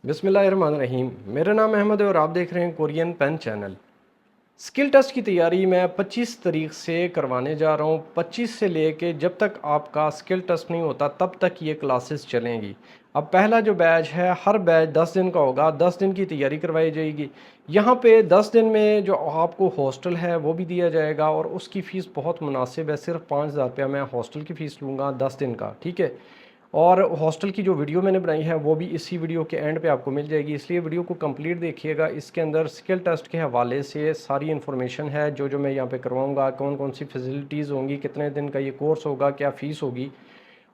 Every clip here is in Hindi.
बिस्मिल्लाहिर्रहमानिर्रहीम। मेरा नाम अहमद है और आप देख रहे हैं Korean pen channel. Skill test की तैयारी मैं 25 तारीख से करवाने जा रहा हूँ। 25 से लेके जब तक आपका स्किल टेस्ट नहीं होता तब तक ये क्लासेस चलेंगी। अब पहला जो बैच है, हर बैच 10 दिन का होगा। 10 दिन की तैयारी करवाई जाएगी। यहाँ पे 10 दिन में जो आपको हॉस्टल है वो भी दिया जाएगा और उसकी फ़ीस बहुत मुनासिब है। सिर्फ 5,000 रुपया मैं हॉस्टल की फ़ीस लूँगा 10 दिन का, ठीक है। और हॉस्टल की जो वीडियो मैंने बनाई है वो भी इसी वीडियो के एंड पे आपको मिल जाएगी, इसलिए वीडियो को कंप्लीट देखिएगा। इसके अंदर स्किल टेस्ट के हवाले से सारी इन्फॉर्मेशन है, जो जो मैं यहाँ पे करवाऊँगा, कौन कौन सी फैसिलिटीज़ होंगी, कितने दिन का ये कोर्स होगा, क्या फ़ीस होगी।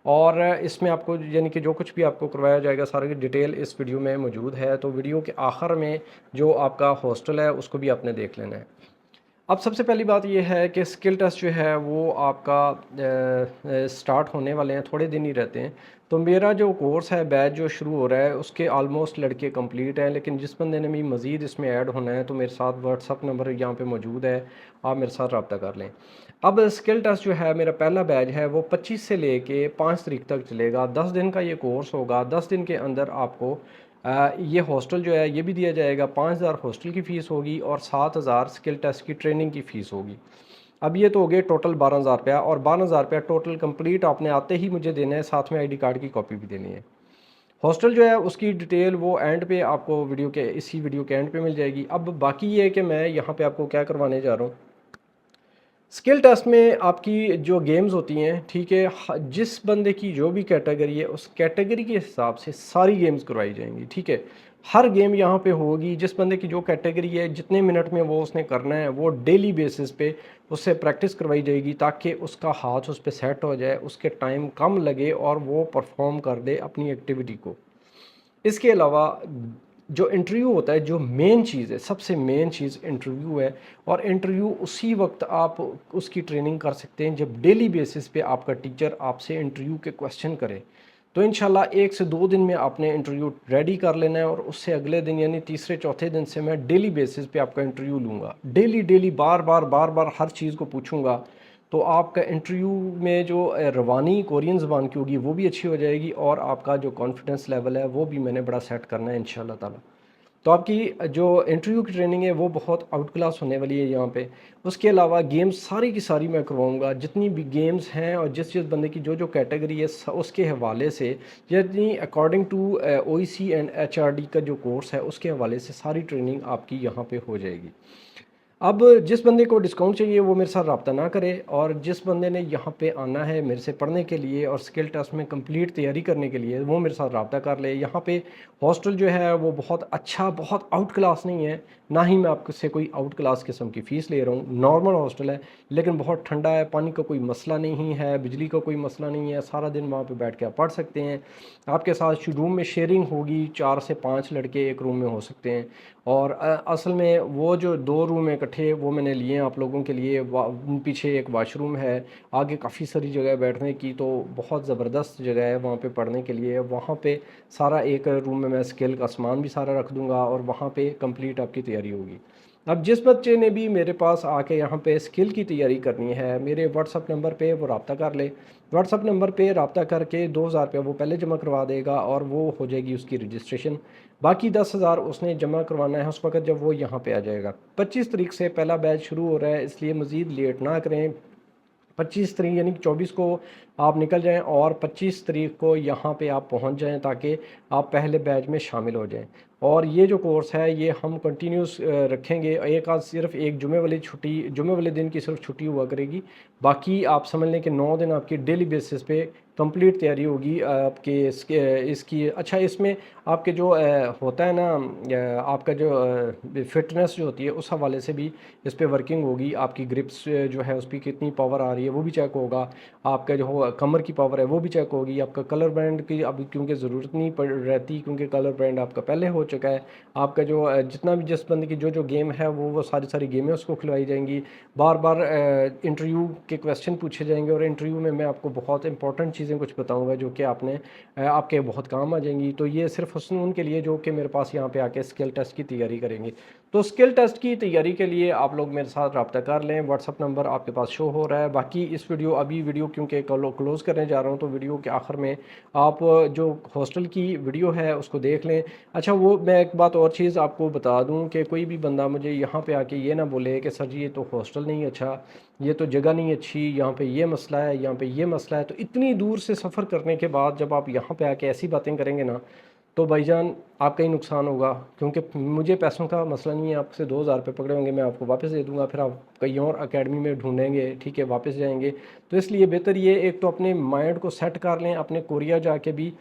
और इसमें आपको यानी कि जो कुछ भी आपको करवाया जाएगा सारी डिटेल इस वीडियो में मौजूद है। तो वीडियो के आखिर में जो आपका हॉस्टल है उसको भी आपने देख लेना है। अब सबसे पहली बात ये है कि स्किल टेस्ट जो है वो आपका स्टार्ट होने वाले हैं, थोड़े दिन ही रहते हैं। तो मेरा जो कोर्स है, बैच जो शुरू हो रहा है, उसके आलमोस्ट लड़के कंप्लीट हैं। लेकिन जिस बंदे ने भी मज़ीद इसमें ऐड होना है तो मेरे साथ व्हाट्सअप नंबर यहाँ पे मौजूद है, आप मेरे साथ रब्ता कर लें। अब स्किल टेस्ट जो है, मेरा पहला बैच है वो 25 से लेके 5 तारीख तक चलेगा। 10 दिन का ये कोर्स होगा। 10 दिन के अंदर आपको ये हॉस्टल जो है ये भी दिया जाएगा। 5,000 हॉस्टल की फ़ीस होगी और 7,000 स्किल टेस्ट की ट्रेनिंग की फ़ीस होगी। अब ये तो हो गए टोटल 12,000 रुपया, और 12,000 रुपया टोटल कंप्लीट आपने आते ही मुझे देना है, साथ में आईडी कार्ड की कॉपी भी देनी है। हॉस्टल जो है उसकी डिटेल वो एंड पे आपको इसी वीडियो के एंड पे मिल जाएगी। अब बाकी ये है कि मैं यहाँ पे आपको क्या करवाने जा रहा हूँ। स्किल टेस्ट में आपकी जो गेम्स होती हैं, ठीक है, जिस बंदे की जो भी कैटेगरी है उस कैटेगरी के हिसाब से सारी गेम्स करवाई जाएंगी, ठीक है। हर गेम यहाँ पे होगी। जिस बंदे की जो कैटेगरी है, जितने मिनट में वो उसने करना है, वो डेली बेसिस पे उससे प्रैक्टिस करवाई जाएगी ताकि उसका हाथ उस पर सेट हो जाए, उसके टाइम कम लगे और वो परफॉर्म कर दे अपनी एक्टिविटी को। इसके अलावा जो इंटरव्यू होता है, जो मेन चीज़ है, सबसे मेन चीज़ इंटरव्यू है। और इंटरव्यू उसी वक्त आप उसकी ट्रेनिंग कर सकते हैं जब डेली बेसिस पे आपका टीचर आपसे इंटरव्यू के क्वेश्चन करे। तो इंशाल्लाह 1 से 2 दिन में आपने इंटरव्यू रेडी कर लेना है और उससे अगले दिन यानी तीसरे चौथे दिन से मैं डेली बेसिस पे आपका इंटरव्यू लूँगा। डेली डेली बार बार हर चीज़ को पूछूंगा। तो आपका इंटरव्यू में जो रवानी कोरियन ज़बान की होगी वो भी अच्छी हो जाएगी और आपका जो कॉन्फिडेंस लेवल है वो भी मैंने बड़ा सेट करना है इंशाल्लाह ताला। तो आपकी जो इंटरव्यू की ट्रेनिंग है वो बहुत आउट क्लास होने वाली है यहाँ पे। उसके अलावा गेम्स सारी की सारी मैं करवाऊँगा, जितनी भी गेम्स हैं और जिस जिस बंदे की जो जो कैटेगरी है उसके हवाले से, जितनी according to OEC and HRD का जो कोर्स है उसके हवाले से सारी ट्रेनिंग आपकी यहाँ पे हो जाएगी। अब जिस बंदे को डिस्काउंट चाहिए वो मेरे साथ रब्ता ना करे, और जिस बंदे ने यहाँ पे आना है मेरे से पढ़ने के लिए और स्किल टेस्ट में कंप्लीट तैयारी करने के लिए, वो मेरे साथ रब्ता कर ले। यहाँ पे हॉस्टल जो है वो बहुत अच्छा, बहुत आउट क्लास नहीं है, ना ही मैं आपसे कोई आउट क्लास किस्म की फ़ीस ले रहा हूँ। नॉर्मल हॉस्टल है, लेकिन बहुत ठंडा है, पानी का कोई मसला नहीं है, बिजली का कोई मसला नहीं है, सारा दिन वहाँ पे बैठ के आप पढ़ सकते हैं। आपके साथ रूम में शेयरिंग होगी, 4 से 5 लड़के एक रूम में हो सकते हैं। और असल में वो जो 2 रूम इकट्ठे वो मैंने लिए हैं आप लोगों के लिए। पीछे एक वाशरूम है, आगे काफ़ी सारी जगह है बैठने की, तो बहुत ज़बरदस्त जगह है वहाँ पे पढ़ने के लिए। वहाँ पे सारा एक रूम में मैं स्किल का सामान भी सारा रख दूँगा और वहाँ पे कंप्लीट आपकी तैयारी होगी। अब जिस बच्चे ने भी मेरे पास आके यहाँ पे स्किल की तैयारी करनी है, मेरे व्हाट्सअप नंबर पे वो रब्ता कर ले। व्हाट्सअप नंबर पे रब्ता करके 2,000 रुपया वो पहले जमा करवा देगा और वो हो जाएगी उसकी रजिस्ट्रेशन। बाकी 10,000 उसने जमा करवाना है उस वक्त जब वो यहाँ पे आ जाएगा। 25 तारीख से पहला बैच शुरू हो रहा है, इसलिए मज़ीद लेट ना करें। 25 तारीख यानी कि 24 को आप निकल जाएं और 25 तारीख को यहाँ पे आप पहुँच जाएं ताकि आप पहले बैच में शामिल हो जाएं। और ये जो कोर्स है ये हम कंटिन्यूस रखेंगे। एक आज सिर्फ एक जुमे वाली छुट्टी, जुमे वाले दिन की सिर्फ छुट्टी हुआ करेगी। बाकी आप समझ लें कि 9 दिन आपकी डेली बेसिस पे कंप्लीट तैयारी होगी आपके इसकी। अच्छा, इसमें आपके जो होता है ना, आपका जो फिटनेस जो होती है उस हवाले से भी इस पे वर्किंग होगी। आपकी ग्रिप्स जो है उस पर कितनी पावर आ रही है वो भी चेक होगा। आपका जो कमर की पावर है वो भी चेक होगी। आपका कलर बैंड की अभी क्योंकि ज़रूरत नहीं पड़ रहती, क्योंकि कलर बैंड आपका पहले हो चुका है। आपका जो जितना भी जिस बंदे की जो जो गेम है वो सारी सारी गेमें उसको खिलवाई जाएंगी। बार बार इंटरव्यू के क्वेश्चन पूछे जाएंगे और इंटरव्यू में मैं आपको बहुत इंपॉर्टेंट चीज़ें कुछ बताऊंगा जो कि आपके बहुत काम आ जाएंगी। तो ये सिर्फ उनके लिए जो कि मेरे पास यहाँ पे आके स्किल टेस्ट की तैयारी करेंगे। तो स्किल टेस्ट की तैयारी के लिए आप लोग मेरे साथ रब्ता कर लें। व्हाट्सअप नंबर आपके पास शो हो रहा है। बाकी इस वीडियो क्योंकि क्लोज़ करने जा रहा हूँ, तो वीडियो के आखिर में आप जो हॉस्टल की वीडियो है उसको देख लें। अच्छा, वो मैं एक बात और चीज़ आपको बता दूँ कि कोई भी बंदा मुझे यहाँ पे आके ये ना बोले कि सर जी ये तो हॉस्टल नहीं अच्छा, ये तो जगह नहीं अच्छी, यहाँ पे ये मसला है, यहाँ पे ये मसला है। तो इतनी दूर से सफ़र करने के बाद जब आप यहाँ पे आके ऐसी बातें करेंगे ना, तो भाईजान आपका ही नुकसान होगा। क्योंकि मुझे पैसों का मसला नहीं है, आपसे 2000 रुपये पकड़े होंगे, मैं आपको वापस दे दूंगा, फिर आप कहीं और एकेडमी में ढूंढेंगे, ठीक है, वापस जाएंगे। तो इसलिए बेहतर ये एक तो अपने माइंड को सेट कर लें। अपने कोरिया जाके भी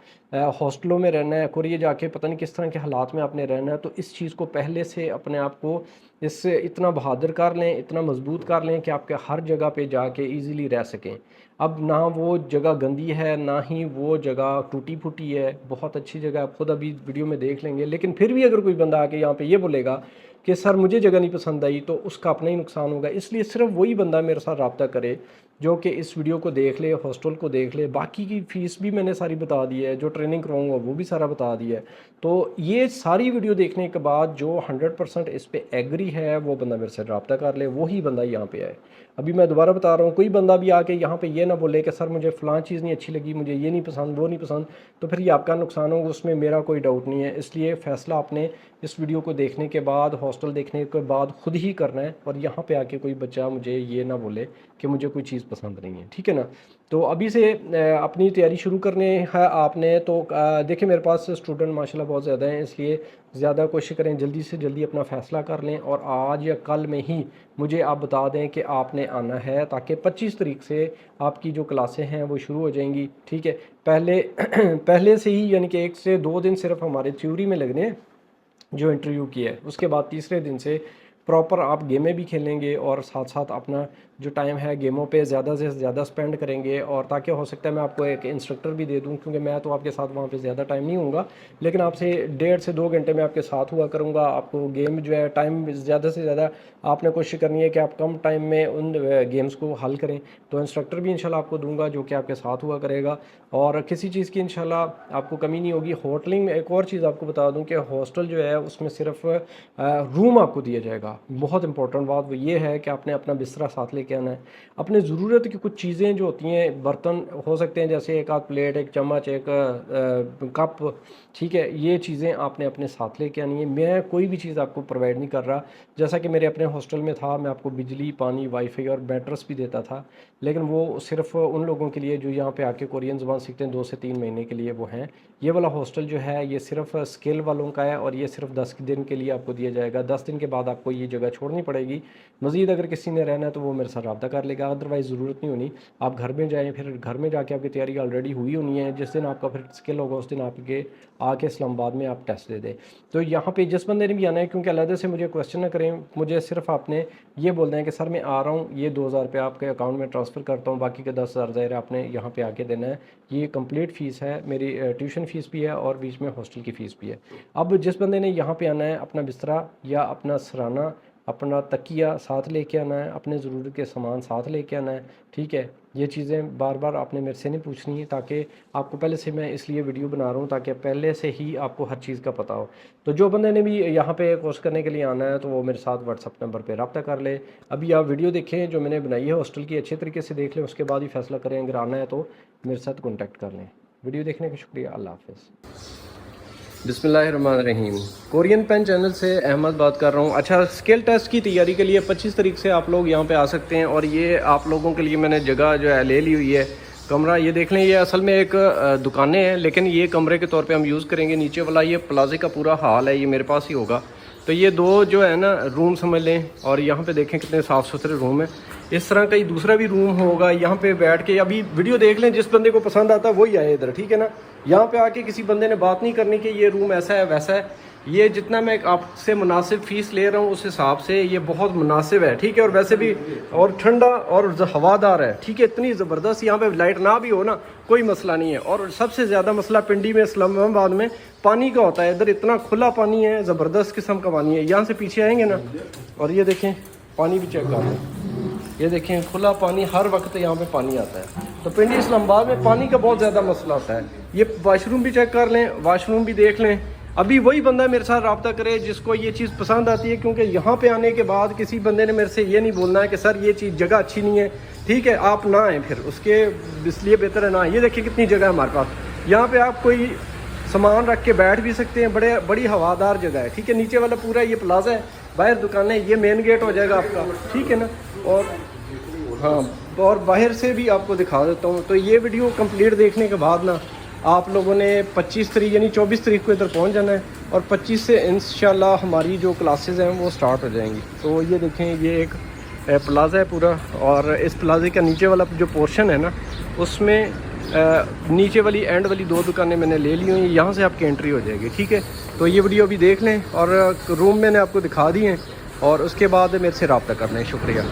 हॉस्टलों में रहना है, कोरिया जाके पता नहीं किस तरह के हालात में आपने रहना है, तो इस चीज़ को पहले से अपने आप को इससे इतना बहादुर कर लें, इतना मजबूत कर लें कि आपके हर जगह पे जाके इजीली रह सकें। अब ना वो जगह गंदी है, ना ही वो जगह टूटी फूटी है, बहुत अच्छी जगह, आप खुद अभी वीडियो में देख लेंगे। लेकिन फिर भी अगर कोई बंदा आके यहाँ पे ये बोलेगा कि सर मुझे जगह नहीं पसंद आई, तो उसका अपना ही नुकसान होगा। इसलिए सिर्फ वही बंदा मेरे साथ रब्ता करे जो कि इस वीडियो को देख ले, हॉस्टल को देख ले। बाकी की फ़ीस भी मैंने सारी बता दी है, जो ट्रेनिंग कराऊंगा वो भी सारा बता दिया है। तो ये सारी वीडियो देखने के बाद जो 100% इस पर एग्री है वो बंदा मेरे से रब्ता कर ले, वही बंदा यहाँ पे आए। अभी मैं दोबारा बता रहा हूँ, कोई बंदा भी आके यहाँ पे ये ना बोले कि सर मुझे फ़लाँ चीज़ नहीं अच्छी लगी, मुझे ये नहीं पसंद, वो नहीं पसंद, तो फिर ये आपका नुकसान होगा, उसमें मेरा कोई डाउट नहीं है। इसलिए फ़ैसला आपने इस वीडियो को देखने के बाद, हॉस्टल देखने के बाद खुद ही करना है। और यहाँ पे आके कोई बच्चा मुझे ये ना बोले कि मुझे कोई चीज़ पसंद नहीं है, ठीक है ना। तो अभी से अपनी तैयारी शुरू करने है आपने। तो देखिए मेरे पास स्टूडेंट माशाल्लाह बहुत ज़्यादा हैं, इसलिए ज़्यादा कोशिश करें जल्दी से जल्दी अपना फ़ैसला कर लें और आज या कल में ही मुझे आप बता दें कि आपने आना है, ताकि 25 तारीख से आपकी जो क्लासें हैं वो शुरू हो जाएंगी, ठीक है। पहले पहले से ही यानी कि 1 से 2 दिन सिर्फ हमारे थ्योरी में लगने हैं जो इंटरव्यू की है, उसके बाद तीसरे दिन से प्रॉपर आप गेमें भी खेलेंगे और साथ साथ अपना जो टाइम है गेमों पे ज़्यादा से ज़्यादा स्पेंड करेंगे। और ताकि हो सकता है मैं आपको एक इंस्ट्रक्टर भी दे दूं, क्योंकि मैं तो आपके साथ वहाँ पे ज़्यादा टाइम नहीं होऊंगा, लेकिन आपसे 1.5 से 2 घंटे में आपके साथ हुआ करूँगा। आपको गेम जो है टाइम ज़्यादा से ज़्यादा आपने कोशिश करनी है कि आप कम टाइम में उन गेम्स को हल करें। तो इंस्ट्रक्टर भी इंशाल्लाह आपको दूंगा जो कि आपके साथ हुआ करेगा और किसी चीज़ की इंशाल्लाह आपको कमी नहीं होगी। होटलिंग में एक और चीज़ आपको बता दूं कि हॉस्टल जो है उसमें सिर्फ रूम आपको दिया जाएगा। बहुत इंपॉर्टेंट बात वो ये है कि आपने अपना बिस्तरा साथ लेके आना है। अपने ज़रूरत की कुछ चीज़ें जो होती हैं, बर्तन हो सकते हैं जैसे एक आध प्लेट, एक चम्मच, एक कप, ठीक है, ये चीज़ें आपने अपने साथ लेके आनी है। मैं कोई भी चीज़ आपको प्रोवाइड नहीं कर रहा। जैसा कि मेरे अपने हॉस्टल में था, मैं आपको बिजली, पानी, वाईफाई और मैट्रेस भी देता था, लेकिन वो सिर्फ उन लोगों के लिए जो यहाँ पे आके कोरियन ज़बान सीखते हैं, 2 से 3 महीने के लिए वो हैं। ये वाला हॉस्टल जो है ये सिर्फ स्किल वालों का है और ये सिर्फ 10 दिन के लिए आपको दिया जाएगा। 10 दिन के बाद आपको ये जगह छोड़नी पड़ेगी। मज़ीद अगर किसी ने रहना है तो वो मेरे साथ रब्ता कर लेगा, अदरवाइज़ ज़रूरत नहीं होनी। आप घर में जाएँ, फिर घर में जाके आपकी तैयारी ऑलरेडी हुई होनी है। जिस दिन आपका फिर स्किल होगा उस दिन आपके आके इस्लामाबाद में आप टेस्ट दे दें। तो यहाँ पे जिस बंदे ने भी आना है, क्योंकि अलग से मुझे क्वेश्चन ना करें, मुझे सिर्फ आपने ये बोलना है कि सर मैं आ रहा हूँ, ये 2000 रुपये आपके अकाउंट में ट्रांसफ़र करता हूँ, बाकी का 10,000 ज़ाहिर आपने यहाँ पे आके देना है। ये कंप्लीट फ़ीस है, मेरी ट्यूशन फ़ीस भी है और बीच में हॉस्टल की फ़ीस भी है। अब जिस बंदे ने यहाँ पे आना है, अपना बिस्तरा या अपना सराना, अपना तकिया साथ लेके आना है, अपने ज़रूरत के सामान साथ लेके आना है, ठीक है। ये चीज़ें बार बार आपने मेरे से नहीं पूछनी है, ताकि आपको पहले से मैं इसलिए वीडियो बना रहा हूँ ताकि पहले से ही आपको हर चीज़ का पता हो। तो जो बंदे ने भी यहाँ पे कोर्स करने के लिए आना है तो वो मेरे साथ व्हाट्सअप नंबर पे रब्ता कर ले। अभी आप वीडियो देखें जो मैंने बनाई है हॉस्टल की, अच्छे तरीके से देख लें, उसके बाद ही फैसला करें। अगर आना है तो मेरे साथ कॉन्टैक्ट कर लें। वीडियो देखने का शुक्रिया। अल्लाह हाफ़िज़। बिस्मिल्लाहिर्रहमानिर्रहीम। कोरियन पेन चैनल से अहमद बात कर रहा हूँ। अच्छा, स्किल टेस्ट की तैयारी के लिए 25 तारीख से आप लोग यहाँ पे आ सकते हैं और ये आप लोगों के लिए मैंने जगह जो है ले ली हुई है। कमरा ये देख लें, ये असल में एक दुकानें हैं, लेकिन ये कमरे के तौर पे हम यूज़ करेंगे। नीचे वाला ये प्लाजे का पूरा हाल है, ये मेरे पास ही होगा। तो ये 2 जो है ना रूम समझ लें, और यहाँ पे देखें कितने साफ़ सुथरे रूम है। इस तरह का ही दूसरा भी रूम होगा। यहाँ पे बैठ के अभी वीडियो देख लें, जिस बंदे को पसंद आता है वही आए इधर, ठीक है ना। यहाँ पे आके किसी बंदे ने बात नहीं करनी कि ये रूम ऐसा है वैसा है। ये जितना मैं आपसे मुनासिब फ़ीस ले रहा हूँ उस हिसाब से ये बहुत मुनासिब है, ठीक है। और वैसे भी और ठंडा और हवादार है, ठीक है। इतनी ज़बरदस्त, यहाँ पे लाइट ना भी हो ना कोई मसला नहीं है। और सबसे ज़्यादा मसला पिंडी में, इस्लामाबाद में पानी का होता है। इधर इतना खुला पानी है, ज़बरदस्त किस्म का पानी है। यहाँ से पीछे आएंगे ना और ये देखें पानी भी चेक कर लें, ये देखें खुला पानी, हर वक्त यहाँ पे पानी आता है। तो पिंडी इस्लामाबाद में पानी का बहुत ज़्यादा मसला होता है। ये वाशरूम भी चेक कर लें, वाशरूम भी देख लें। अभी वही बंदा मेरे साथ रब्ता करे जिसको ये चीज़ पसंद आती है, क्योंकि यहाँ पे आने के बाद किसी बंदे ने मेरे से ये नहीं बोलना है कि सर ये चीज़ जगह अच्छी नहीं है, ठीक है आप ना आएँ, फिर उसके इसलिए बेहतर है ना। ये देखिए कितनी जगह है हमारे पास, यहाँ पे आप कोई सामान रख के बैठ भी सकते हैं, बड़ी हवादार जगह है, ठीक है। नीचे वाला पूरा ये प्लाजा है, बाहर दुकानें, ये मेन गेट हो जाएगा आपका, ठीक है ना। और हाँ, और बाहर से भी आपको दिखा देता हूँ। तो ये वीडियो कंप्लीट देखने के बाद ना आप लोगों ने 25 तारीख यानी 24 तारीख को इधर पहुँच जाना है, और 25 से इंशाल्लाह हमारी जो क्लासेस हैं वो स्टार्ट हो जाएंगी। तो ये देखें, ये एक प्लाजा है पूरा, और इस प्लाजे का नीचे वाला जो पोर्शन है ना, उसमें नीचे वाली एंड वाली 2 दुकानें मैंने ले ली हुई, यहाँ से आपकी एंट्री हो जाएगी, ठीक है। तो ये वीडियो अभी देख लें, और रूम मैंने आपको दिखा दिए हैं, और उसके बाद मेरे से रब्ता कर लें। शुक्रिया।